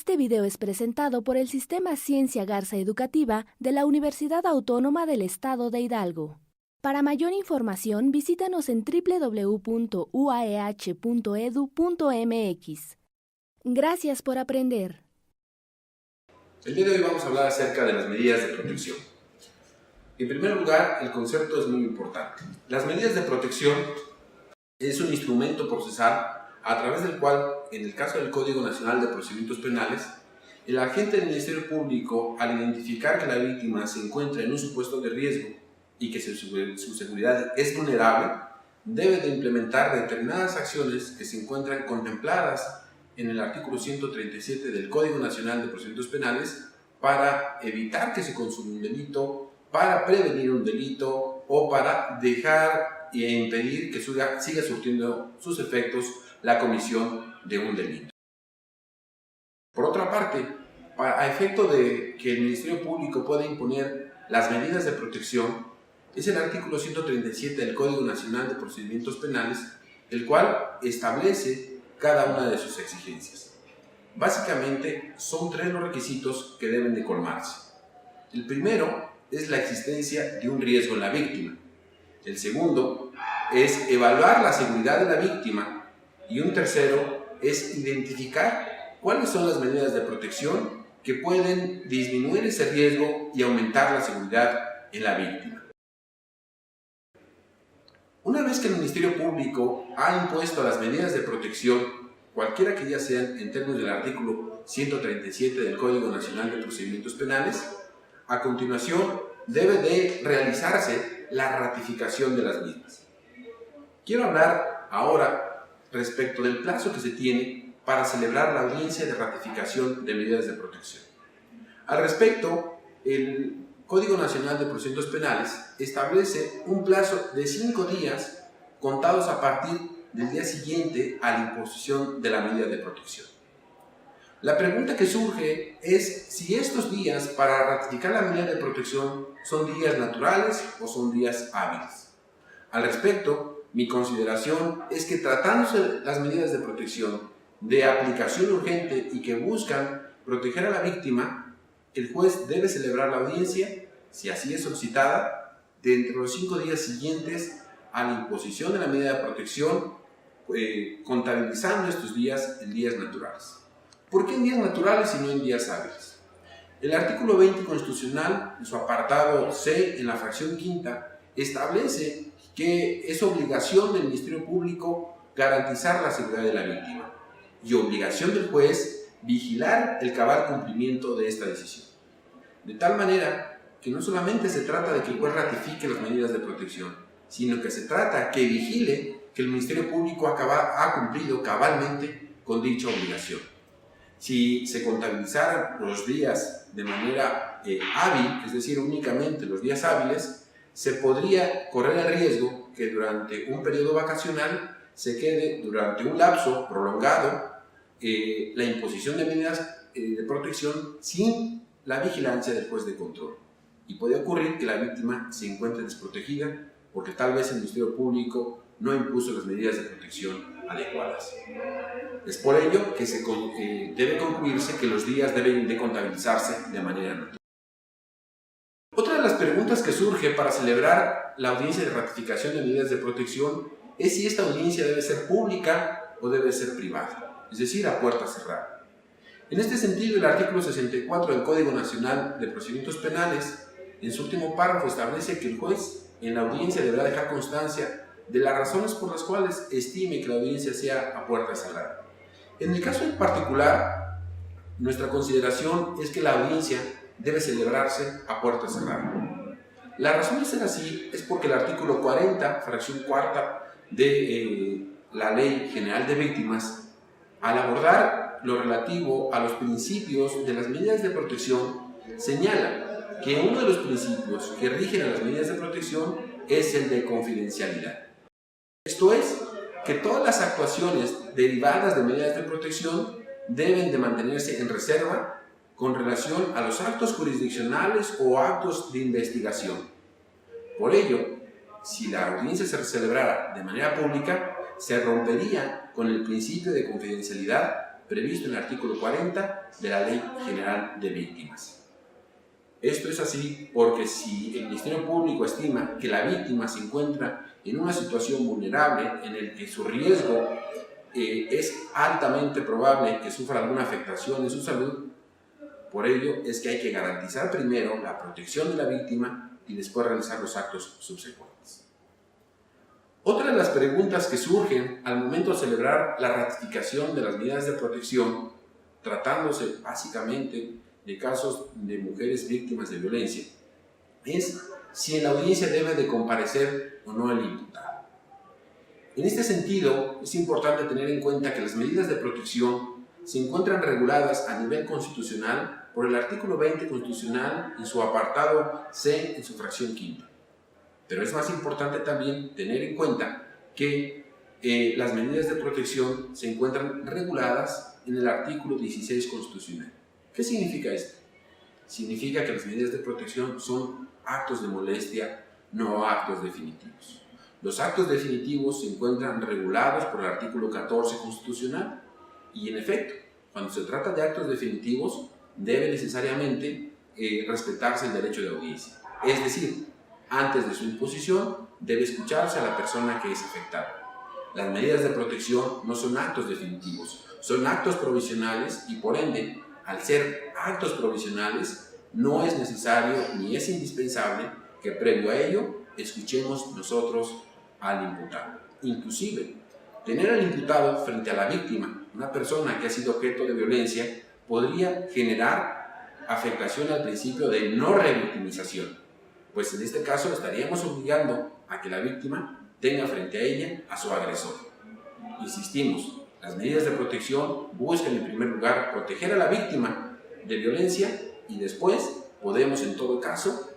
Este video es presentado por el Sistema Ciencia Garza Educativa de la Universidad Autónoma del Estado de Hidalgo. Para mayor información, visítanos en www.uaeh.edu.mx. Gracias por aprender. El día de hoy vamos a hablar acerca de las medidas de protección. En primer lugar, el concepto es muy importante. Las medidas de protección es un instrumento procesal a través del cual, en el caso del Código Nacional de Procedimientos Penales, el agente del Ministerio Público, al identificar que la víctima se encuentra en un supuesto de riesgo y que su seguridad es vulnerable, debe de implementar determinadas acciones que se encuentran contempladas en el artículo 137 del Código Nacional de Procedimientos Penales para evitar que se consuma un delito, para prevenir un delito o para dejar e impedir que siga surtiendo sus efectos la comisión de un delito. Por otra parte, a efecto de que el Ministerio Público pueda imponer las medidas de protección, es el artículo 137 del Código Nacional de Procedimientos Penales, el cual establece cada una de sus exigencias. Básicamente, son tres los requisitos que deben de colmarse. El primero es la existencia de un riesgo en la víctima. El segundo es evaluar la seguridad de la víctima. Y un tercero es identificar cuáles son las medidas de protección que pueden disminuir ese riesgo y aumentar la seguridad en la víctima. Una vez que el Ministerio Público ha impuesto las medidas de protección, cualquiera que ya sean en términos del artículo 137 del Código Nacional de Procedimientos Penales, a continuación debe de realizarse la ratificación de las mismas. Quiero hablar ahora respecto del plazo que se tiene para celebrar la audiencia de ratificación de medidas de protección. Al respecto, el Código Nacional de Procedimientos Penales establece un plazo de 5 días contados a partir del día siguiente a la imposición de la medida de protección. La pregunta que surge es si estos días para ratificar la medida de protección son días naturales o son días hábiles. Al respecto, mi consideración es que tratándose las medidas de protección de aplicación urgente y que buscan proteger a la víctima, el juez debe celebrar la audiencia, si así es solicitada, dentro de los 5 días siguientes a la imposición de la medida de protección, contabilizando estos días en días naturales. ¿Por qué en días naturales y no en días hábiles? El artículo 20 constitucional, en su apartado C, en la fracción quinta, establece que es obligación del Ministerio Público garantizar la seguridad de la víctima y obligación del juez vigilar el cabal cumplimiento de esta decisión. De tal manera que no solamente se trata de que el juez ratifique las medidas de protección, sino que se trata que vigile que el Ministerio Público ha cumplido cabalmente con dicha obligación. Si se contabilizaran los días de manera hábil, es decir, únicamente los días hábiles, se podría correr el riesgo que durante un periodo vacacional se quede durante un lapso prolongado la imposición de medidas de protección sin la vigilancia del juez de control. Y puede ocurrir que la víctima se encuentre desprotegida porque tal vez el Ministerio Público no impuso las medidas de protección adecuadas. Es por ello que debe concluirse que los días deben de contabilizarse de manera natural. Otra de las preguntas que surge para celebrar la audiencia de ratificación de medidas de protección es si esta audiencia debe ser pública o debe ser privada, es decir, a puerta cerrada. En este sentido, el artículo 64 del Código Nacional de Procedimientos Penales, en su último párrafo, establece que el juez en la audiencia deberá dejar constancia de las razones por las cuales estime que la audiencia sea a puerta cerrada. En el caso en particular, nuestra consideración es que la audiencia debe celebrarse a puerta cerrada. La razón de ser así es porque el artículo 40, fracción cuarta de la Ley General de Víctimas, al abordar lo relativo a los principios de las medidas de protección, señala que uno de los principios que rigen a las medidas de protección es el de confidencialidad. Esto es, que todas las actuaciones derivadas de medidas de protección deben de mantenerse en reserva con relación a los actos jurisdiccionales o actos de investigación. Por ello, si la audiencia se celebrara de manera pública, se rompería con el principio de confidencialidad previsto en el artículo 40 de la Ley General de Víctimas. Esto es así porque si el Ministerio Público estima que la víctima se encuentra en una situación vulnerable en el que su riesgo es altamente probable que sufra alguna afectación en su salud, por ello es que hay que garantizar primero la protección de la víctima y después realizar los actos subsecuentes. Otra de las preguntas que surgen al momento de celebrar la ratificación de las medidas de protección, tratándose básicamente de casos de mujeres víctimas de violencia, es si en la audiencia debe de comparecer o no el imputado. En este sentido, es importante tener en cuenta que las medidas de protección se encuentran reguladas a nivel constitucional por el artículo 20 constitucional en su apartado C en su fracción quinta. Pero es más importante también tener en cuenta que las medidas de protección se encuentran reguladas en el artículo 16 constitucional. ¿Qué significa esto? Significa que las medidas de protección son actos de molestia, no actos definitivos. Los actos definitivos se encuentran regulados por el artículo 14 constitucional y, en efecto, cuando se trata de actos definitivos, debe necesariamente respetarse el derecho de audiencia. Es decir, antes de su imposición, debe escucharse a la persona que es afectada. Las medidas de protección no son actos definitivos, son actos provisionales y, por ende, al ser actos provisionales, no es necesario ni es indispensable que previo a ello escuchemos nosotros al imputado. Inclusive, tener al imputado frente a la víctima, una persona que ha sido objeto de violencia, podría generar afectación al principio de no revictimización, pues en este caso estaríamos obligando a que la víctima tenga frente a ella a su agresor. Insistimos, las medidas de protección buscan en primer lugar proteger a la víctima de violencia y después podemos en todo caso,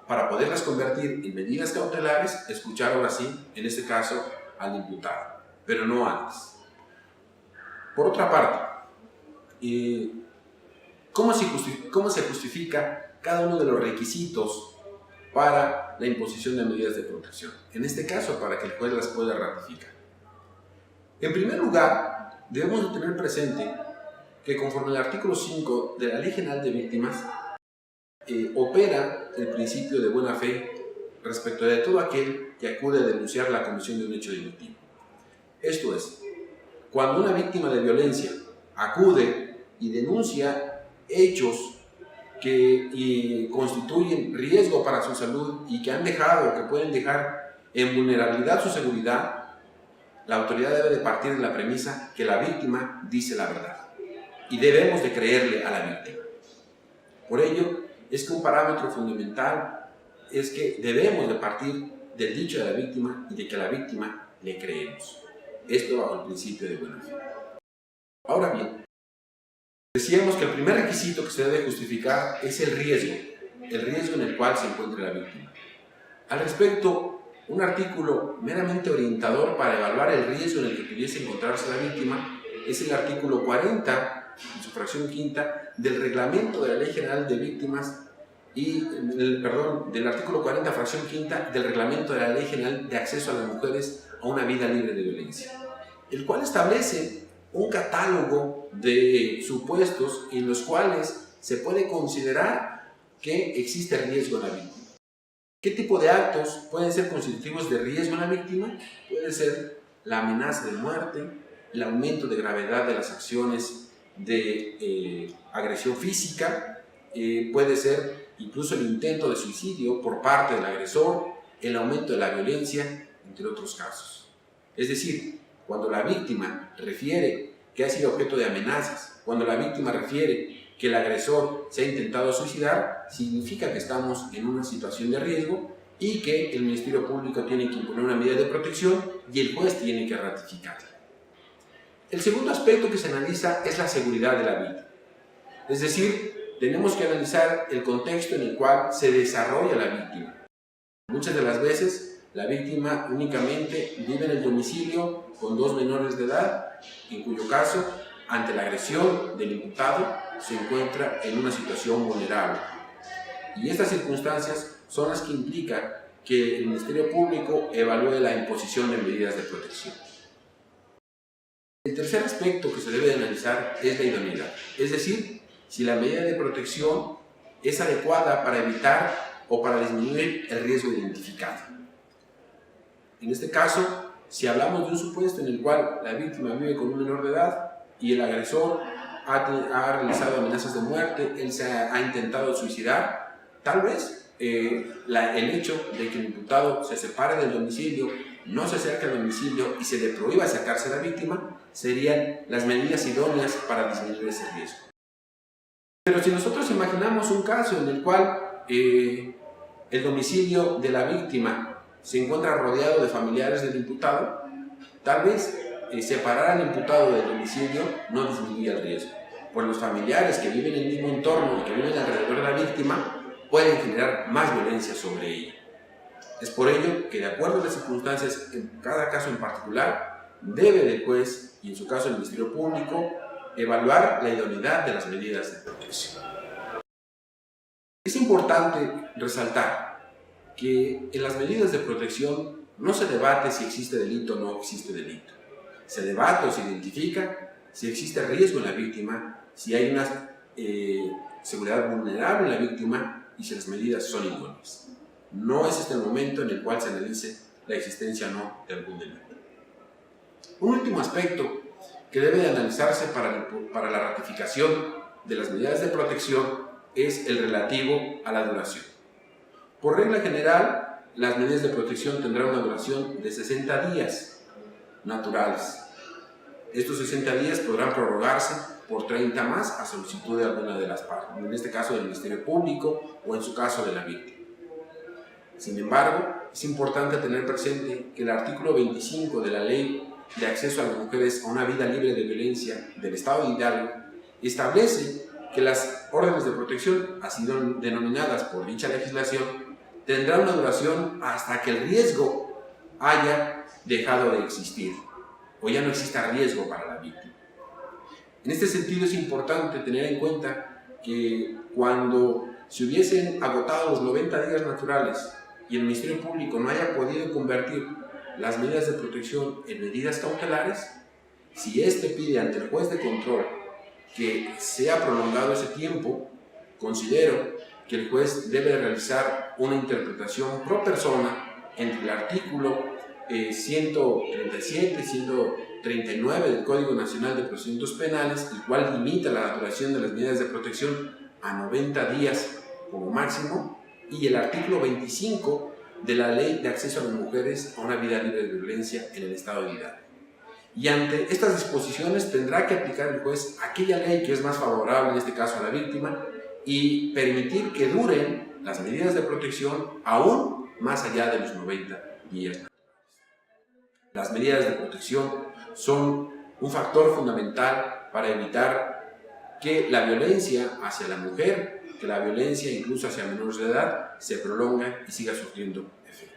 para poderlas convertir en medidas cautelares, escuchar ahora sí, en este caso, al imputado, pero no antes. Por otra parte, ¿cómo se justifica cada uno de los requisitos para la imposición de medidas de protección? En este caso, para que el juez las pueda ratificar. En primer lugar, debemos tener presente que conforme al artículo 5 de la Ley General de Víctimas, opera el principio de buena fe respecto de todo aquel que acude a denunciar la comisión de un hecho delictivo. Esto es, cuando una víctima de violencia acude y denuncia hechos que constituyen riesgo para su salud y que han dejado o que pueden dejar en vulnerabilidad su seguridad, la autoridad debe de partir de la premisa que la víctima dice la verdad y debemos de creerle a la víctima. Por ello, es que un parámetro fundamental es que debemos de partir del dicho de la víctima y de que a la víctima le creemos. Esto bajo el principio de buena fe. Ahora bien, decíamos que el primer requisito que se debe justificar es el riesgo en el cual se encuentra la víctima. Al respecto, un artículo meramente orientador para evaluar el riesgo en el que pudiese encontrarse la víctima es el artículo 40, en su fracción quinta, del Reglamento de la Ley General de Víctimas del artículo 40, fracción quinta, del Reglamento de la Ley General de Acceso a las Mujeres a una Vida Libre de Violencia, el cual establece un catálogo de supuestos en los cuales se puede considerar que existe riesgo en la víctima. ¿Qué tipo de actos pueden ser constitutivos de riesgo en la víctima? Puede ser la amenaza de muerte, el aumento de gravedad de las acciones de agresión física, puede ser incluso el intento de suicidio por parte del agresor, el aumento de la violencia, entre otros casos. Es decir, cuando la víctima refiere que ha sido objeto de amenazas, cuando la víctima refiere que el agresor se ha intentado suicidar, significa que estamos en una situación de riesgo y que el Ministerio Público tiene que imponer una medida de protección y el juez tiene que ratificarla. El segundo aspecto que se analiza es la seguridad de la víctima. Es decir, tenemos que analizar el contexto en el cual se desarrolla la víctima. Muchas de las veces la víctima únicamente vive en el domicilio con 2 menores de edad, en cuyo caso, ante la agresión del imputado, se encuentra en una situación vulnerable. Y estas circunstancias son las que implican que el Ministerio Público evalúe la imposición de medidas de protección. El tercer aspecto que se debe de analizar es la idoneidad, es decir, si la medida de protección es adecuada para evitar o para disminuir el riesgo identificado. En este caso, si hablamos de un supuesto en el cual la víctima vive con un menor de edad y el agresor ha realizado amenazas de muerte, él se ha intentado suicidar, tal vez el hecho de que el imputado se separe del domicilio, no se acerque al domicilio y se le prohíba acercarse a la víctima, serían las medidas idóneas para disminuir ese riesgo. Pero si nosotros imaginamos un caso en el cual el domicilio de la víctima se encuentra rodeado de familiares del imputado, tal vez separar al imputado del domicilio no disminuye el riesgo, pues los familiares que viven en el mismo entorno y que viven alrededor de la víctima pueden generar más violencia sobre ella. Es por ello que, de acuerdo a las circunstancias en cada caso en particular, debe el juez, y en su caso el Ministerio Público, evaluar la idoneidad de las medidas de protección. Es importante resaltar que en las medidas de protección no se debate si existe delito o no existe delito. Se debate o se identifica si existe riesgo en la víctima, si hay una seguridad vulnerable en la víctima y si las medidas son idóneas. No es este el momento en el cual se analice la existencia o no de algún delito. Un último aspecto que debe de analizarse para la ratificación de las medidas de protección es el relativo a la duración. Por regla general, las medidas de protección tendrán una duración de 60 días naturales. Estos 60 días podrán prorrogarse por 30 más a solicitud de alguna de las partes, en este caso del Ministerio Público o en su caso de la víctima. Sin embargo, es importante tener presente que el artículo 25 de la Ley de Acceso a las Mujeres a una Vida Libre de Violencia del Estado de Hidalgo establece que las órdenes de protección, así denominadas por dicha legislación, tendrán una duración hasta que el riesgo haya dejado de existir o ya no exista riesgo para la víctima. En este sentido es importante tener en cuenta que cuando se hubiesen agotado los 90 días naturales y el Ministerio Público no haya podido convertir las medidas de protección en medidas cautelares, si éste pide ante el juez de control que sea prolongado ese tiempo, considero que el juez debe realizar una interpretación pro persona entre el artículo 137 y 139 del Código Nacional de Procedimientos Penales, el cual limita la duración de las medidas de protección a 90 días como máximo, y el artículo 25 de la Ley de Acceso a las Mujeres a una Vida Libre de Violencia en el Estado de Hidalgo. Y ante estas disposiciones tendrá que aplicar el juez aquella ley que es más favorable, en este caso a la víctima, y permitir que duren las medidas de protección aún más allá de los 90 días. Las medidas de protección son un factor fundamental para evitar que la violencia hacia la mujer, que la violencia incluso hacia menores de edad, se prolonga y siga surtiendo efecto.